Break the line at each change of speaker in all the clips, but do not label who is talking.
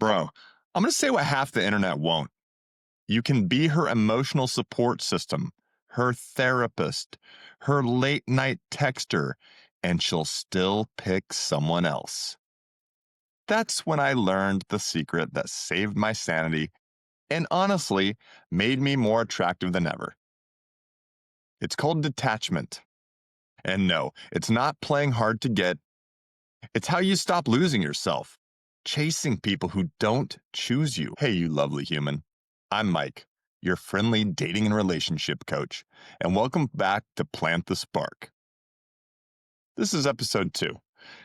Bro, I'm going to say what half the internet won't. You can be her emotional support system, her therapist, her late night texter, and she'll still pick someone else. That's when I learned the secret that saved my sanity and honestly made me more attractive than ever. It's called detachment. And no, it's not playing hard to get. It's how you stop losing yourself, chasing people who don't choose you. Hey, you lovely human. I'm Mike, your friendly dating and relationship coach, and welcome back to Plant the Spark. This is episode 2,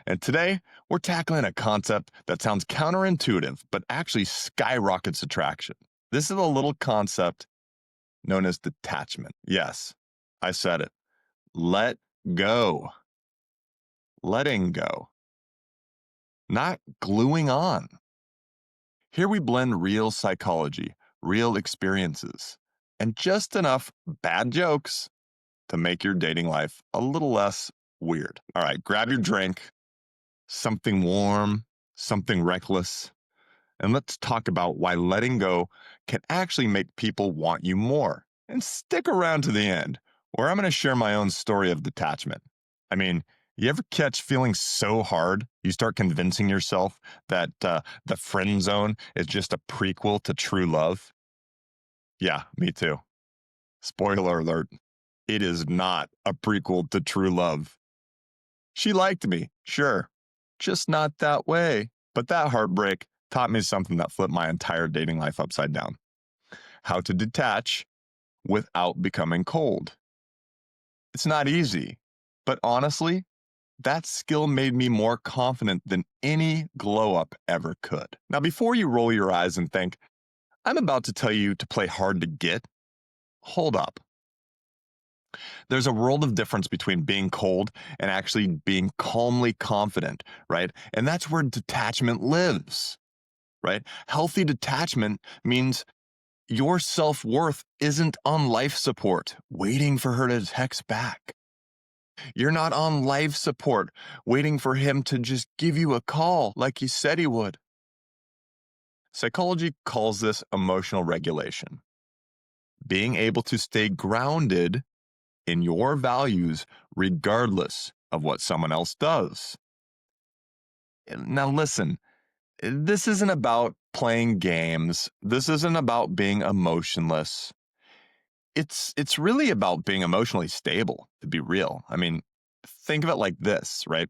and today we're tackling a concept that sounds counterintuitive, but actually skyrockets attraction. This is a little concept known as detachment. Yes, I said it. Let go. Letting go. Not gluing on. Here we blend real psychology, real experiences, and just enough bad jokes to make your dating life a little less weird. All right, grab your drink, something warm, something reckless, and let's talk about why letting go can actually make people want you more. And stick around to the end, where I'm going to share my own story of detachment. I mean, you ever catch feeling so hard you start convincing yourself that the friend zone is just a prequel to true love? Yeah, me too. Spoiler alert, it is not a prequel to true love. She liked me, sure, just not that way. But that heartbreak taught me something that flipped my entire dating life upside down: how to detach without becoming cold. It's not easy, but honestly, that skill made me more confident than any glow up ever could. Now, before you roll your eyes and think, I'm about to tell you to play hard to get, hold up. There's a world of difference between being cold and actually being calmly confident, right? And that's where detachment lives, right? Healthy detachment means your self worth isn't on life support, waiting for her to text back. You're not on life support, waiting for him to just give you a call like he said he would. Psychology calls this emotional regulation, being able to stay grounded in your values regardless of what someone else does. Now, listen, this isn't about playing games, this isn't about being emotionless. It's really about being emotionally stable, to be real. I mean, think of it like this, right?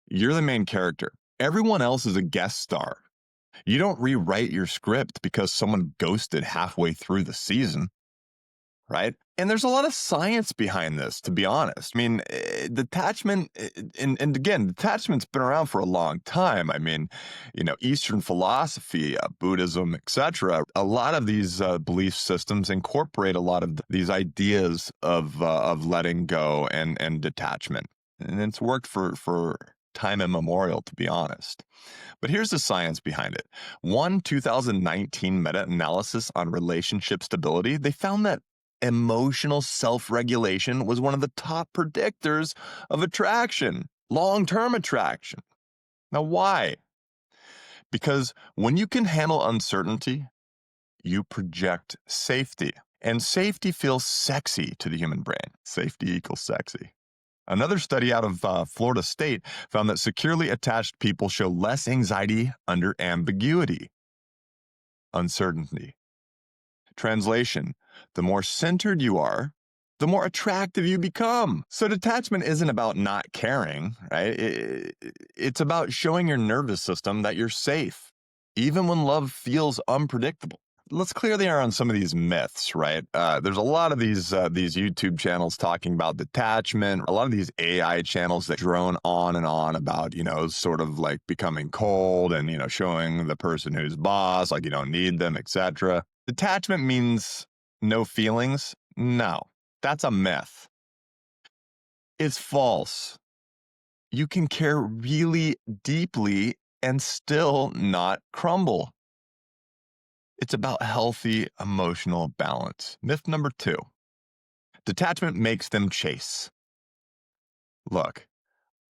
You're the main character. Everyone else is a guest star. You don't rewrite your script because someone ghosted halfway through the season, right? And there's a lot of science behind this, to be honest. I mean, detachment, and again, detachment's been around for a long time. I mean, Eastern philosophy, Buddhism, etc. A lot of these belief systems incorporate a lot of these ideas of letting go and detachment, and it's worked for time immemorial, to be honest. But here's the science behind it. One 2019 meta-analysis on relationship stability, they found that emotional self-regulation was one of the top predictors of attraction, long-term attraction. Now, why? Because when you can handle uncertainty, you project safety. And safety feels sexy to the human brain. Safety equals sexy. Another study out of Florida State found that securely attached people show less anxiety under ambiguity, uncertainty. Translation: the more centered you are, the more attractive you become. So detachment isn't about not caring, right? It's about showing your nervous system that you're safe, even when love feels unpredictable. Let's clear the air on some of these myths, right? There's a lot of these YouTube channels talking about detachment, a lot of these AI channels that drone on and on about, sort of like becoming cold and, showing the person who's boss, like you don't need them, etc. Detachment means no feelings? No, that's a myth. It's false. You can care really deeply and still not crumble. It's about healthy emotional balance. Myth number 2: detachment makes them chase. Look,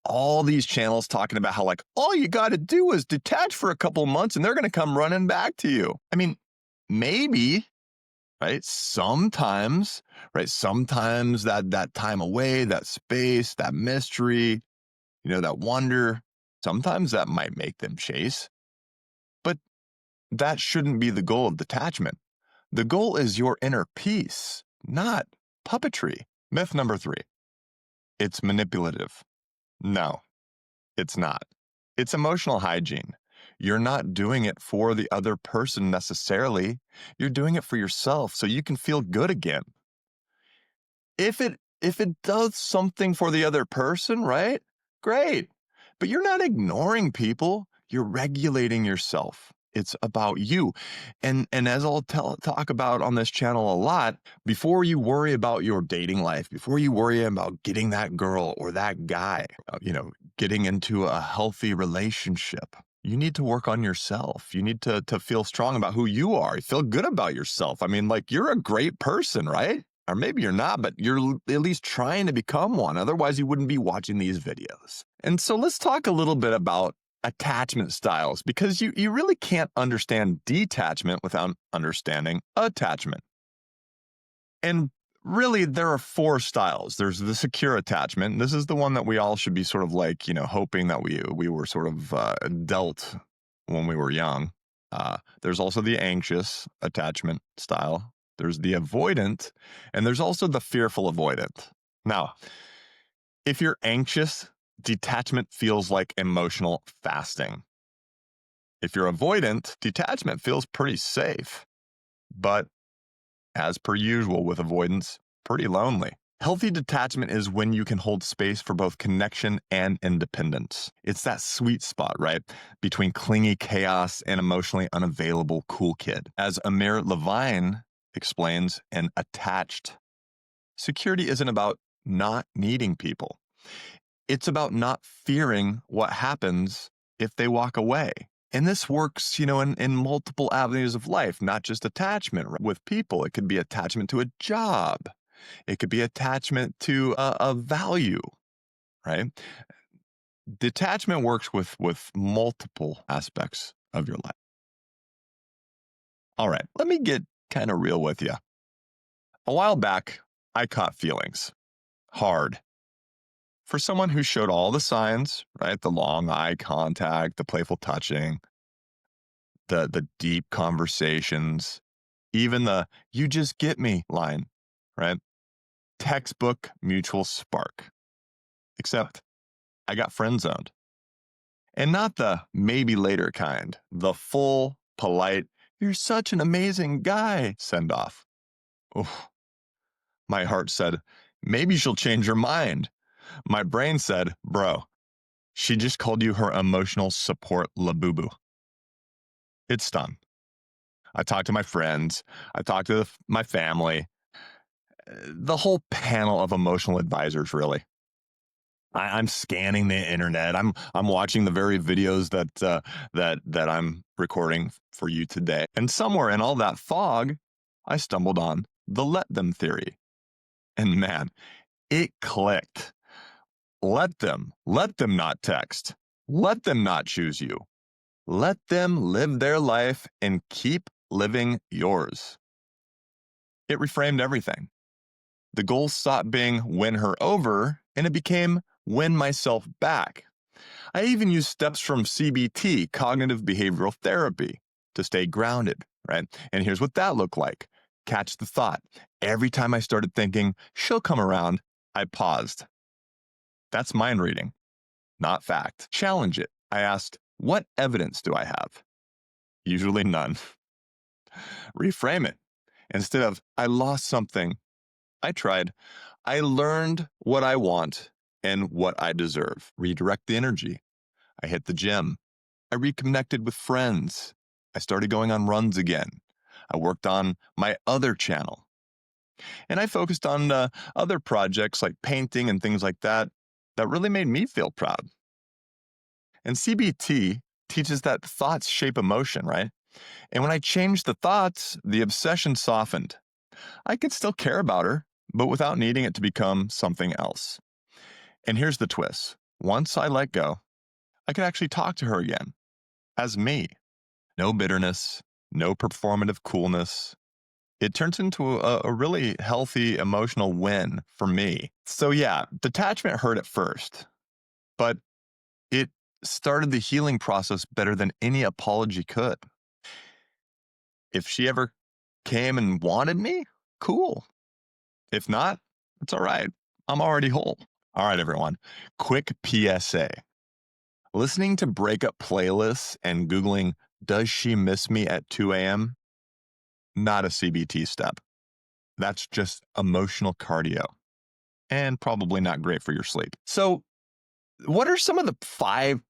all these channels talking about how, like, all you got to do is detach for a couple months and they're going to come running back to you. I mean, maybe, right? Sometimes, right? Sometimes that time away, that space, that mystery, that wonder, sometimes that might make them chase. But that shouldn't be the goal of detachment. The goal is your inner peace, not puppetry. Myth number 3, it's manipulative. No, it's not. It's emotional hygiene. You're not doing it for the other person necessarily. You're doing it for yourself so you can feel good again. If it does something for the other person, right? Great. But you're not ignoring people. You're regulating yourself. It's about you. And as I'll talk about on this channel a lot, before you worry about your dating life, before you worry about getting that girl or that guy, getting into a healthy relationship, you need to work on yourself. You need to feel strong about who you are. You feel good about yourself. I mean, like, you're a great person, right? Or maybe you're not, but you're at least trying to become one. Otherwise, you wouldn't be watching these videos. And so let's talk a little bit about attachment styles, because you really can't understand detachment without understanding attachment. And really, there are 4 styles. There's the secure attachment. This is the one that we all should be sort of like, hoping that we were sort of dealt when we were young. There's also the anxious attachment style. There's the avoidant, and there's also the fearful avoidant. Now, if you're anxious, detachment feels like emotional fasting. If you're avoidant, detachment feels pretty safe. But as per usual with avoidance, pretty lonely. Healthy detachment is when you can hold space for both connection and independence. It's that sweet spot, right? Between clingy chaos and emotionally unavailable cool kid. As Amir Levine explains in Attached, security isn't about not needing people. It's about not fearing what happens if they walk away. And this works, in multiple avenues of life, not just attachment with people. It could be attachment to a job. It could be attachment to a value, right? Detachment works with multiple aspects of your life. All right, let me get kind of real with you. A while back, I caught feelings hard for someone who showed all the signs, right? The long eye contact, the playful touching, the deep conversations, even the "you just get me" line, right? Textbook mutual spark. Except I got friend zoned. And not the maybe later kind, the full, polite, "you're such an amazing guy" send off. Oof. My heart said, maybe she'll change her mind. My brain said, bro, she just called you her emotional support labubu. It stung. I talked to my friends. I talked to my family. The whole panel of emotional advisors, really. I'm scanning the internet. I'm watching the very videos that I'm recording for you today. And somewhere in all that fog, I stumbled on the let them theory. And man, it clicked. Let them not text. Let them not choose you. Let them live their life and keep living yours. It reframed everything. The goal stopped being win her over, and it became win myself back. I even used steps from CBT, cognitive behavioral therapy, to stay grounded, right? And here's what that looked like. Catch the thought. Every time I started thinking, she'll come around, I paused. That's mind reading, not fact. Challenge it. I asked, what evidence do I have? Usually none. Reframe it. Instead of, I lost something, I tried, I learned what I want and what I deserve. Redirect the energy. I hit the gym. I reconnected with friends. I started going on runs again. I worked on my other channel. And I focused on other projects like painting and things like that that really made me feel proud. And CBT teaches that thoughts shape emotion, right? And when I changed the thoughts, the obsession softened. I could still care about her, but without needing it to become something else. And here's the twist. Once I let go, I could actually talk to her again as me. No bitterness, no performative coolness. It turns into a really healthy emotional win for me. So, yeah, detachment hurt at first, but it started the healing process better than any apology could. If she ever came and wanted me, cool. If not, it's all right. I'm already whole. All right, everyone. Quick PSA. Listening to breakup playlists and Googling, does she miss me at 2 a.m.? Not a CBT step. That's just emotional cardio and probably not great for your sleep. So, what are some of the 5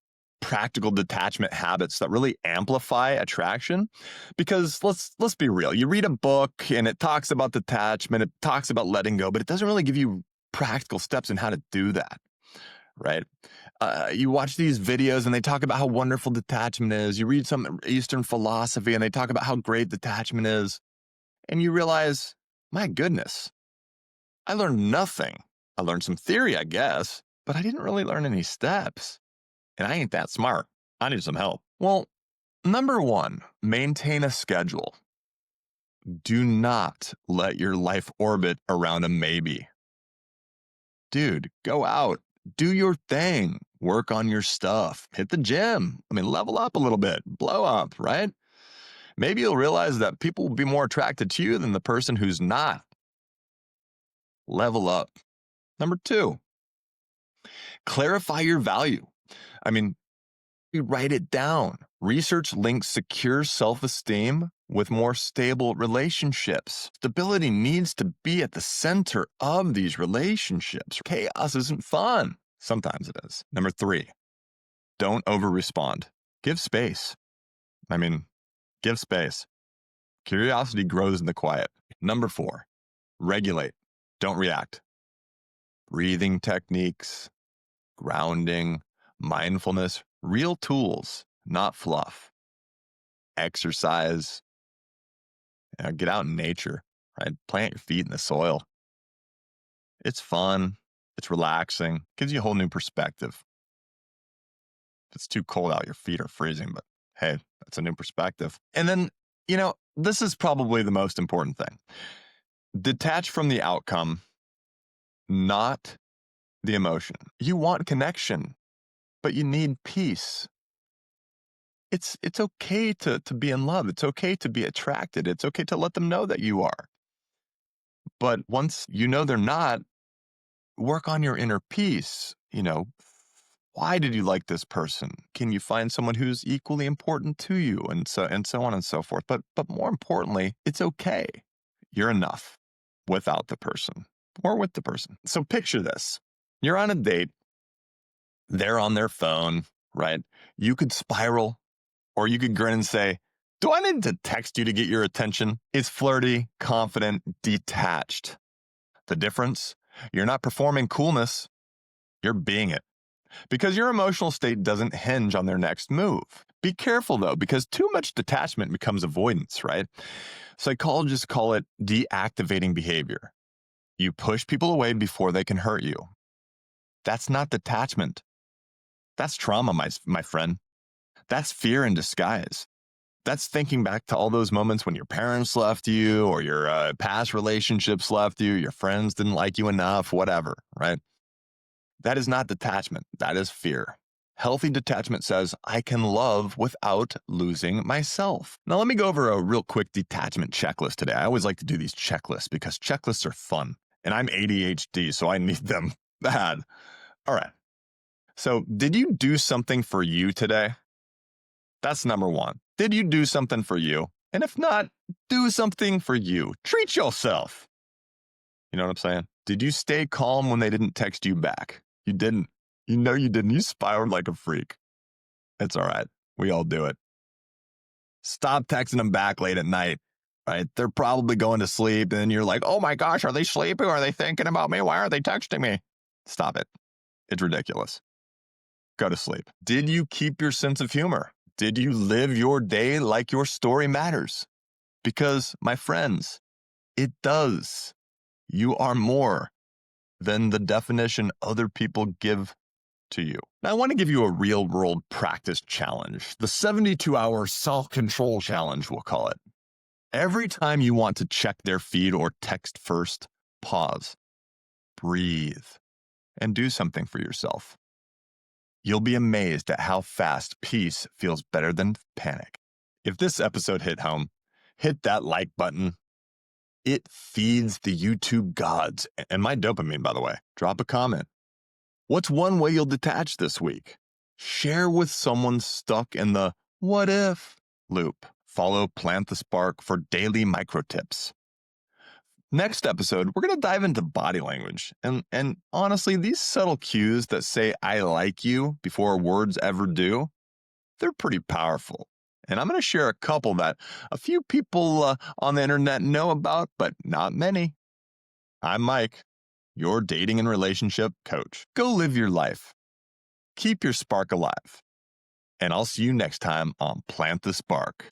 practical detachment habits that really amplify attraction? Because let's be real. You read a book and it talks about detachment, it talks about letting go, but it doesn't really give you practical steps in how to do that, right? You watch these videos and they talk about how wonderful detachment is. You read some Eastern philosophy and they talk about how great detachment is. And you realize, my goodness, I learned nothing. I learned some theory, I guess, but I didn't really learn any steps. And I ain't that smart. I need some help. Well, number 1, maintain a schedule. Do not let your life orbit around a maybe. Dude, go out, do your thing, work on your stuff, hit the gym. I mean, level up a little bit, blow up, right? Maybe you'll realize that people will be more attracted to you than the person who's not. Level up. Number 2, clarify your value. I mean, you write it down. Research links secure self esteem with more stable relationships. Stability needs to be at the center of these relationships. Chaos isn't fun. Sometimes it is. Number 3, don't over respond. Give space. I mean, give space. Curiosity grows in the quiet. Number 4, regulate. Don't react. Breathing techniques, grounding, mindfulness, real tools, not fluff. Exercise, get out in nature, right? Plant your feet in the soil. It's fun, it's relaxing, gives you a whole new perspective. If it's too cold out, your feet are freezing, but hey, that's a new perspective. And then, this is probably the most important thing. Detach from the outcome, not the emotion. You want connection, but you need peace. It's okay to be in love. It's okay to be attracted. It's okay to let them know that you are. But once you know they're not, work on your inner peace. Why did you like this person? Can you find someone who's equally important to you? And so on and so forth. But more importantly, it's okay. You're enough without the person or with the person. So picture this. You're on a date. They're on their phone, right? You could spiral. Or you could grin and say, do I need to text you to get your attention? It's flirty, confident, detached. The difference? You're not performing coolness, you're being it. Because your emotional state doesn't hinge on their next move. Be careful though, because too much detachment becomes avoidance, right? Psychologists call it deactivating behavior. You push people away before they can hurt you. That's not detachment. That's trauma, my friend. That's fear in disguise. That's thinking back to all those moments when your parents left you or your past relationships left you, your friends didn't like you enough, whatever, right? That is not detachment. That is fear. Healthy detachment says, I can love without losing myself. Now, let me go over a real quick detachment checklist today. I always like to do these checklists because checklists are fun. And I'm ADHD, so I need them bad. All right. So, did you do something for you today? That's number 1. Did you do something for you? And if not, do something for you. Treat yourself. You know what I'm saying? Did you stay calm when they didn't text you back? You didn't. You know you didn't. You spiraled like a freak. It's all right. We all do it. Stop texting them back late at night, right? They're probably going to sleep and you're like, oh my gosh, are they sleeping? Are they thinking about me? Why are they texting me? Stop it. It's ridiculous. Go to sleep. Did you keep your sense of humor? Did you live your day like your story matters? Because, my friends, it does. You are more than the definition other people give to you. Now, I want to give you a real-world practice challenge, the 72-hour self-control challenge, we'll call it. Every time you want to check their feed or text first, pause, breathe, and do something for yourself. You'll be amazed at how fast peace feels better than panic. If this episode hit home, hit that like button. It feeds the YouTube gods, and my dopamine, by the way. Drop a comment. What's one way you'll detach this week? Share with someone stuck in the what if loop. Follow Plant the Spark for daily micro tips. Next episode, we're going to dive into body language. And honestly, these subtle cues that say I like you before words ever do, they're pretty powerful. And I'm going to share a couple that a few people on the internet know about, but not many. I'm Mike, your dating and relationship coach. Go live your life. Keep your spark alive. And I'll see you next time on Plant the Spark.